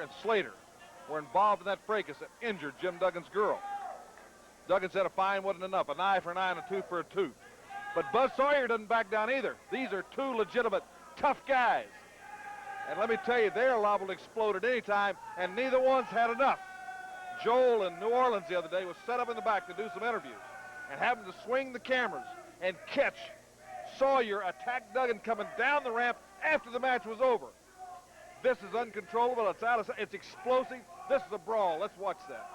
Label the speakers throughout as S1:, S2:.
S1: and Slater were involved in that fracas that injured Jim Duggan's girl. Duggan said a fine wasn't enough, an eye for an eye and a tooth for a tooth. But Buzz Sawyer doesn't back down either. These are two legitimate, tough guys. And let me tell you, they're liable to explode at any time, and neither one's had enough. Joel in New Orleans the other day was set up in the back to do some interviews and happened to swing the cameras and catch Sawyer attack Duggan coming down the ramp after the match was over. This is uncontrollable. It's out of sight. It's explosive. This is a brawl. Let's watch that.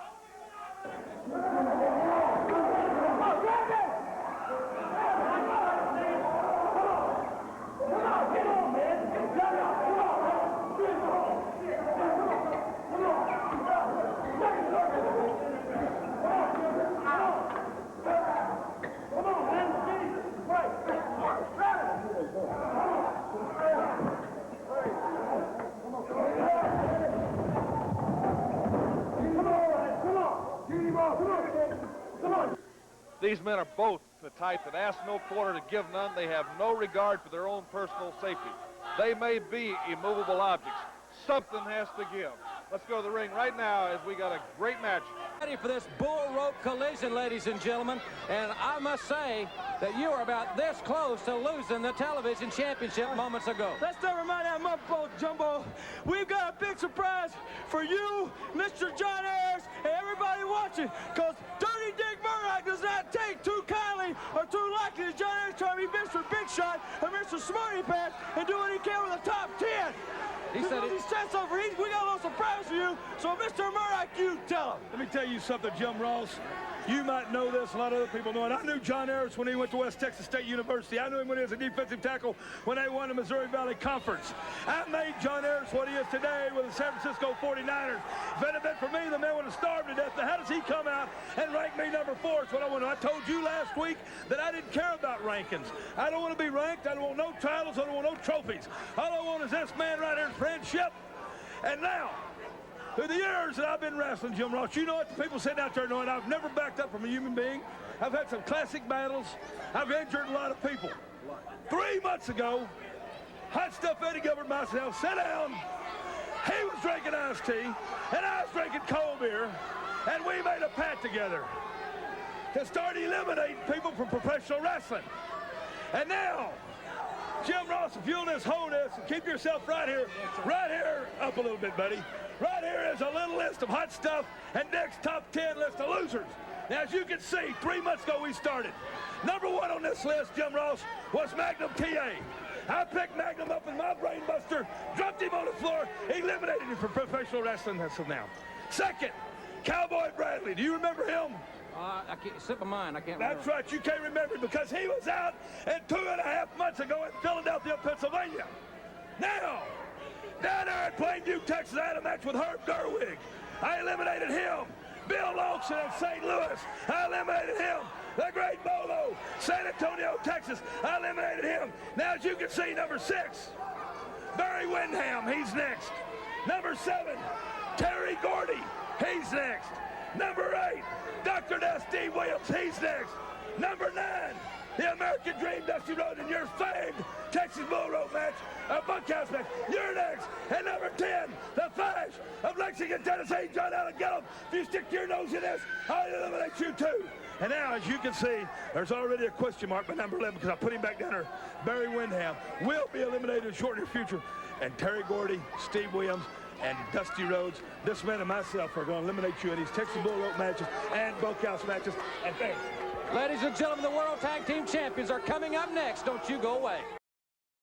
S1: These men are both the type that ask no quarter to give none. They have no regard for their own personal safety. They may be immovable objects. Something has to give. Let's go to the ring right now as we got a great match.
S2: Ready for this bull rope collision, ladies and gentlemen. And I must say that you are about this close to losing the television championship moments ago.
S3: Let's not remind that motherfucker, Jumbo. We've got a big surprise for you, Mr. John Ayers, and everybody watching. Because Dirty Dick Murdoch does not take too kindly or too likely to John Ayers trying to be Mr. Big Shot or Mr. Smarty Pants and do what he can with the top 10.
S2: He said
S3: he's sets over. We got a little surprise for you. So, Mr. Murdoch, you tell him.
S4: Let me tell you something, Jim Ross. You might know this, a lot of other people know it. I knew John Ayers when he went to West Texas State University. I knew him when he was a defensive tackle when they won the Missouri Valley Conference. I made John Ayers what he is today with the San Francisco 49ers. If it had been for me, the man would have starved to death. Now, how does he come out and rank me number 4? That's what I want to know. I told you last week that I didn't care about rankings. I don't want to be ranked. I don't want no titles. I don't want no trophies. All I want is this man right here in friendship. And now, through the years that I've been wrestling, Jim Ross, you know what the people sitting out there knowing I've never backed up from a human being. I've had some classic battles. I've injured a lot of people. 3 months ago, Hot Stuff Eddie Gilbert myself sat down. He was drinking iced tea, and I was drinking cold beer, and we made a pact together to start eliminating people from professional wrestling. And now, Jim Ross, if you'll just hold this and keep yourself right here, up a little bit, buddy. Right here is a little list of hot stuff and Dick's top 10 list of losers. Now, as you can see, 3 months ago we started. Number 1 on this list, Jim Ross, was Magnum TA. I picked Magnum up with my brain buster, dropped him on the floor, eliminated him from professional wrestling until now. Second, Cowboy Bradley. Do you remember him?
S2: I can't slip my mind. I can't remember.
S4: That's right. You can't remember him because he was out 2.5 months ago in Philadelphia, Pennsylvania. Now, down there at Plainview, Texas, I had a match with Herb Gerwig. I eliminated him. Bill Lawson in St. Louis. I eliminated him. The great Bolo, San Antonio, Texas. I eliminated him. Now, as you can see, number 6, Barry Windham. He's next. Number 7, Terry Gordy. He's next. Number 8, Dr. Death Steve Williams. He's next. Number 9, the American Dream, Dusty Rhodes, and your famed Texas Bull Rope match, a bunkhouse match. You're next. And number 10, the Flash of Lexington, Tennessee, John Allen Gillum. If you stick your nose in this, I'll eliminate you too. And now, as you can see, there's already a question mark by number 11 because I put him back down there. Barry Windham will be eliminated in the short near future. And Terry Gordy, Steve Williams, and Dusty Rhodes, this man and myself are going to eliminate you in these Texas Bull Rope matches and bunkhouse matches. And thanks.
S2: Ladies and gentlemen, the World Tag Team Champions are coming up next. Don't you go away.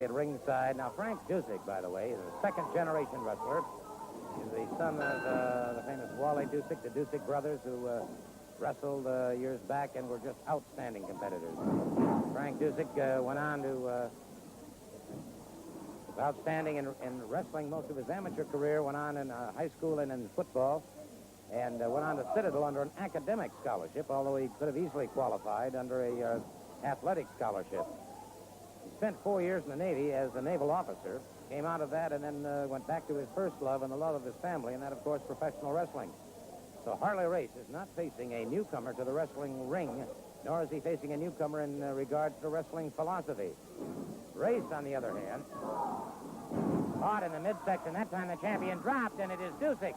S5: At ringside. Now, Frank Dusek, by the way, is a second-generation wrestler. He's the son of the famous Wally Dusek, the Dusek brothers, who wrestled years back and were just outstanding competitors. Frank Dusek went on to was outstanding in wrestling most of his amateur career, went on in high school and in football, and went on to Citadel under an academic scholarship, although he could have easily qualified under a athletic scholarship. He spent 4 years in the Navy as a naval officer, came out of that, and then went back to his first love and the love of his family, and that, of course, professional wrestling. So Harley Race is not facing a newcomer to the wrestling ring, nor is he facing a newcomer in regards to wrestling philosophy. Race, on the other hand, Caught in the midsection. That time the champion dropped, and it is Dusek.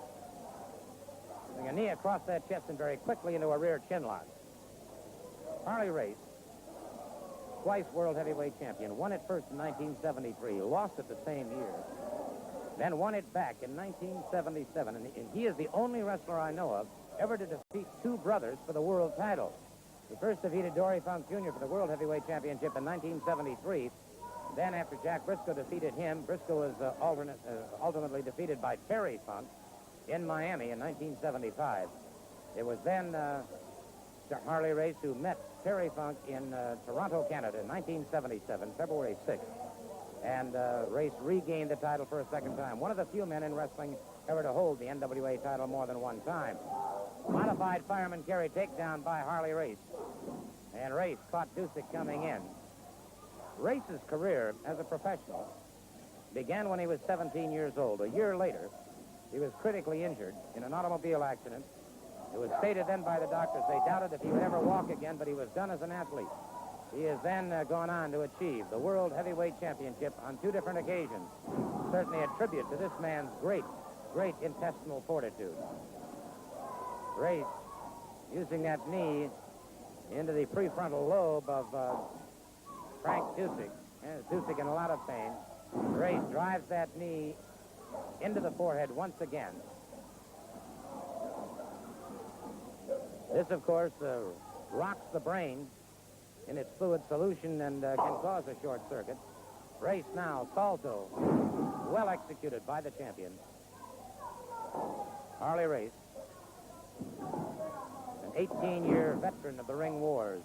S5: Putting a knee across that chest and very quickly into a rear chin lock. Harley Race, twice world heavyweight champion, won it first in 1973, lost it the same year, then won it back in 1977. And he is the only wrestler I know of ever to defeat two brothers for the world title. He first defeated Dory Funk Jr. for the World Heavyweight Championship in 1973. Then, after Jack Briscoe defeated him, Briscoe was ultimately defeated by Terry Funk in Miami in 1975. It was then Harley Race who met Terry Funk in Toronto, Canada in 1977, February 6th. And Race regained the title for a second time. One of the few men in wrestling ever to hold the NWA title more than one time. Modified fireman carry takedown by Harley Race. And Race caught Dusek coming in. Race's career as a professional began when he was 17 years old. A year later, he was critically injured in an automobile accident. It was stated then by the doctors they doubted if he would ever walk again, but he was done as an athlete. He has then gone on to achieve the World Heavyweight Championship on two different occasions. Certainly a tribute to this man's great intestinal fortitude. Race using that knee into the prefrontal lobe of Frank Dusek. Dusek in a lot of pain. Race drives that knee into the forehead once again. This, of course, rocks the brain in its fluid solution and can cause a short circuit. Race now, salto, well executed by the champion. Harley Race, an 18-year veteran of the ring wars.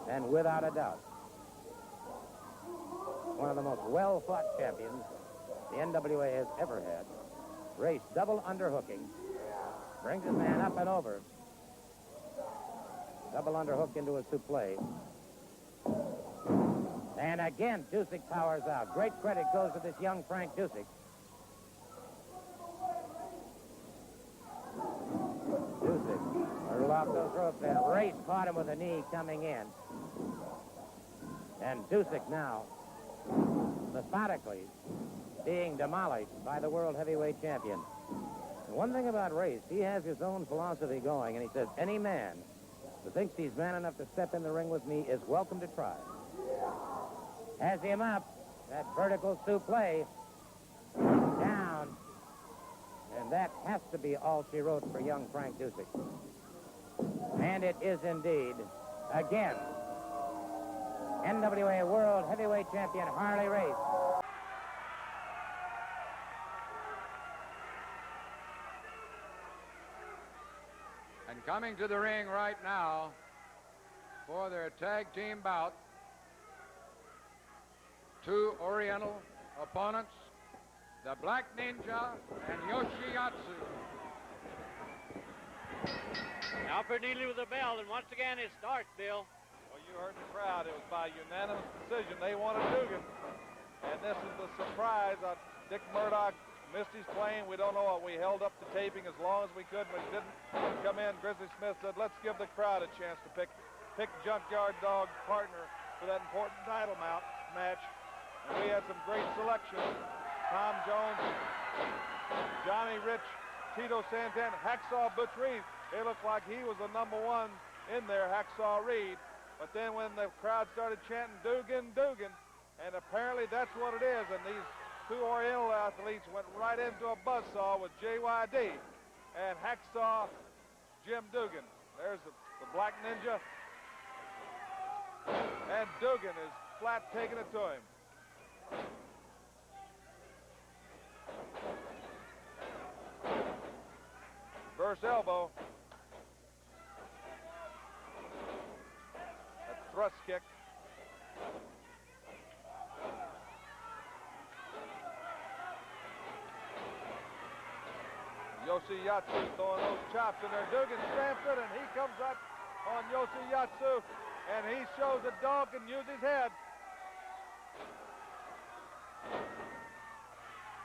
S5: And without a doubt, one of the most well-fought champions the NWA has ever had. Race double underhooking. Brings his man up and over. Double underhook into a souffle. And again, Dusek powers out. Great credit goes to this young Frank Dusek. Dusek hurdled off those ropes, and Race caught him with a knee coming in. And Dusek now methodically being demolished by the World Heavyweight Champion. And one thing about Race, he has his own philosophy going, and he says, any man who thinks he's man enough to step in the ring with me is welcome to try. Has him up, that vertical souffle, down, and that has to be all she wrote for young Frank Dusek. And it is indeed, again, NWA World Heavyweight Champion Harley Race.
S6: And coming to the ring right now for their tag team bout, two Oriental opponents, the Black Ninja and Yoshiatsu.
S7: Alfred Neely with the bell, and once again it starts, Bill.
S1: Well, you heard the crowd. It was by unanimous decision. They wanted Dugan. And this is the surprise. Dick Murdoch missed his plane. We don't know what. We held up the taping as long as we could. When it didn't come in, Grizzly Smith said, let's give the crowd a chance to pick Junkyard Dog's partner for that important title match. And we had some great selections. Tom Jones, Johnny Rich, Tito Santana, Hacksaw Butch Reed. It looked like he was the number one in there, Hacksaw Reed. But then when the crowd started chanting, Dugan, Dugan, and apparently that's what it is. And these two Oriental athletes went right into a buzzsaw with JYD and Hacksaw Jim Dugan. There's the Black Ninja. And Dugan is flat taking it to him. Reverse elbow. That thrust kick. Yoshiatsu throwing those chops in there. Dugan stamps it, and he comes up on Yoshiatsu, and he shows a dog can use his head.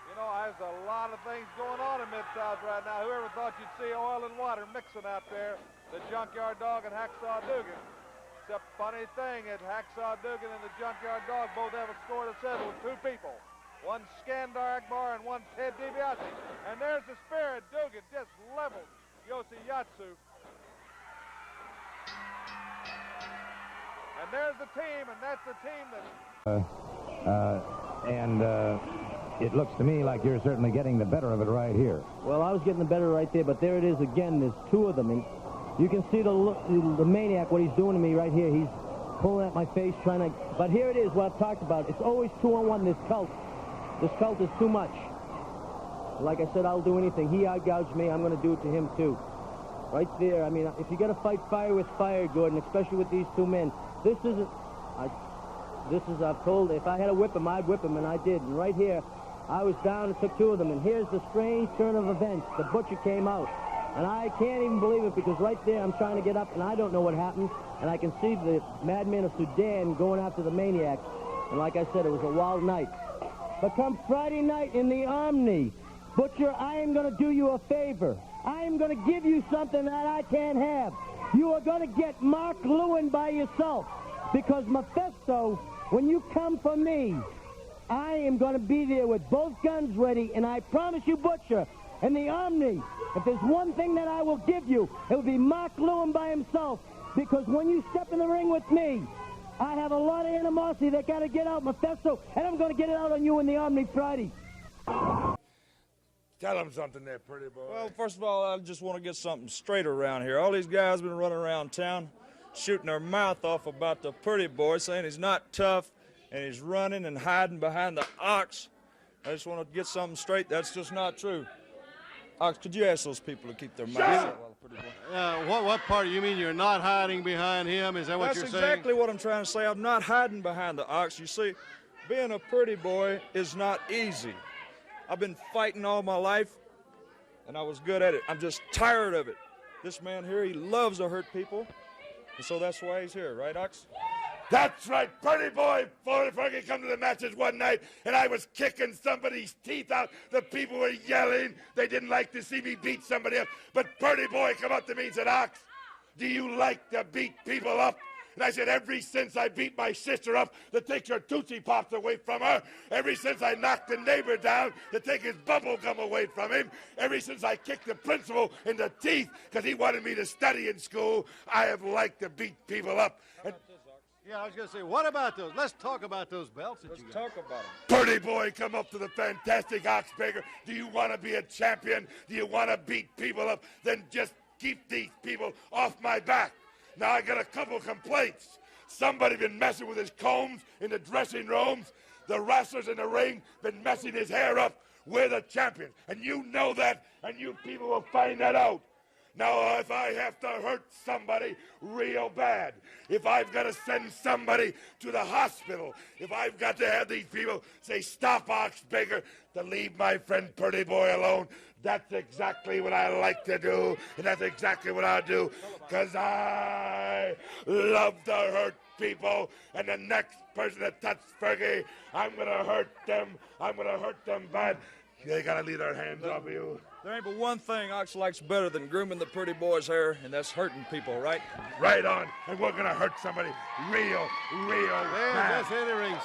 S1: You know, there's a lot of things going on in Mid-South right now. Whoever thought you'd see oil and water mixing out there, the Junkyard Dog and Hacksaw Dugan. Except funny thing is Hacksaw Dugan and the Junkyard Dog both have a score to settle with two people. one Skandar Akbar, and one Ted DiBiase. And there's the Spirit. Dugan just leveled Yoshiatsu. And there's the team, and that's the team that...
S5: It looks to me like you're certainly getting the better of it right here.
S8: Well, I was getting the better right there, but there it is again. There's two of them, and you can see the maniac, what he's doing to me right here. He's pulling at my face, trying to... But here it is, what I've talked about. It's always 2-on-1, this cult. This cult is too much. Like I said, I'll do anything. He outgouged me, I'm going to do it to him, too. Right there. I mean, if you got to fight fire with fire, Gordon, especially with these two men, this isn't... I've told, if I had to whip him, I'd whip him, and I did. And right here, I was down and took two of them, and here's the strange turn of events. The Butcher came out, and I can't even believe it, because right there I'm trying to get up, and I don't know what happened, and I can see the Madman of Sudan going after the maniac. And like I said, it was a wild night. But come Friday night in the Omni, Butcher, I am going to do you a favor. I am going to give you something that I can't have. You are going to get Mark Lewin by yourself, because Mephisto, when you come for me, I am going to be there with both guns ready, and I promise you, Butcher, and the Omni, if there's one thing that I will give you, it will be Mark Lewin by himself, because when you step in the ring with me, I have a lot of animosity that got to get out, Mephisto, and I'm going to get it out on you in the Omni Friday.
S4: Tell him something there, pretty boy.
S9: Well, first of all, I just want to get something straight around here. All these guys been running around town shooting their mouth off about the pretty boy, saying he's not tough, and he's running and hiding behind the Ox. I just want to get something straight. That's just not true. Ox, could you ask those people to keep their mouths shut while the pretty boy...
S10: What part do you mean you're not hiding behind him? Is that what you're saying?
S9: That's exactly what I'm trying to say. I'm not hiding behind the Ox. You see, being a pretty boy is not easy. I've been fighting all my life, and I was good at it. I'm just tired of it. This man here, he loves to hurt people, and so that's why he's here, right, Ox?
S4: That's right, Pretty Boy. Fergie come to the matches one night, and I was kicking somebody's teeth out. The people were yelling. They didn't like to see me beat somebody up. But Pretty Boy come up to me and said, Ox, do you like to beat people up? And I said, ever since I beat my sister up to take her Tootsie Pops away from her, ever since I knocked the neighbor down to take his bubble gum away from him, ever since I kicked the principal in the teeth because he wanted me to study in school, I have liked to beat people up. And
S10: Yeah, I was going to say, what about those? Let's talk about those belts that you got.
S9: Talk about them.
S4: Pretty Boy come up to the fantastic Oxbaker. Do you want to be a champion? Do you want to beat people up? Then just keep these people off my back. Now I got a couple complaints. Somebody been messing with his combs in the dressing rooms. The wrestlers in the ring been messing his hair up. We're the champions, and you know that, and you people will find that out. Now, if I have to hurt somebody real bad, if I've got to send somebody to the hospital, if I've got to have these people say, stop, Oxbaker, to leave my friend Pretty Boy alone, that's exactly what I like to do, and that's exactly what I'll do, because I love to hurt people, and the next person that touches Fergie, I'm going to hurt them. I'm going to hurt them bad. They got to leave their hands off you.
S9: There ain't but one thing Ox likes better than grooming the pretty boy's hair, and that's hurting people, right?
S4: Right on. And we're going to hurt somebody real
S10: Hey,
S4: bad.
S10: that's in the ring,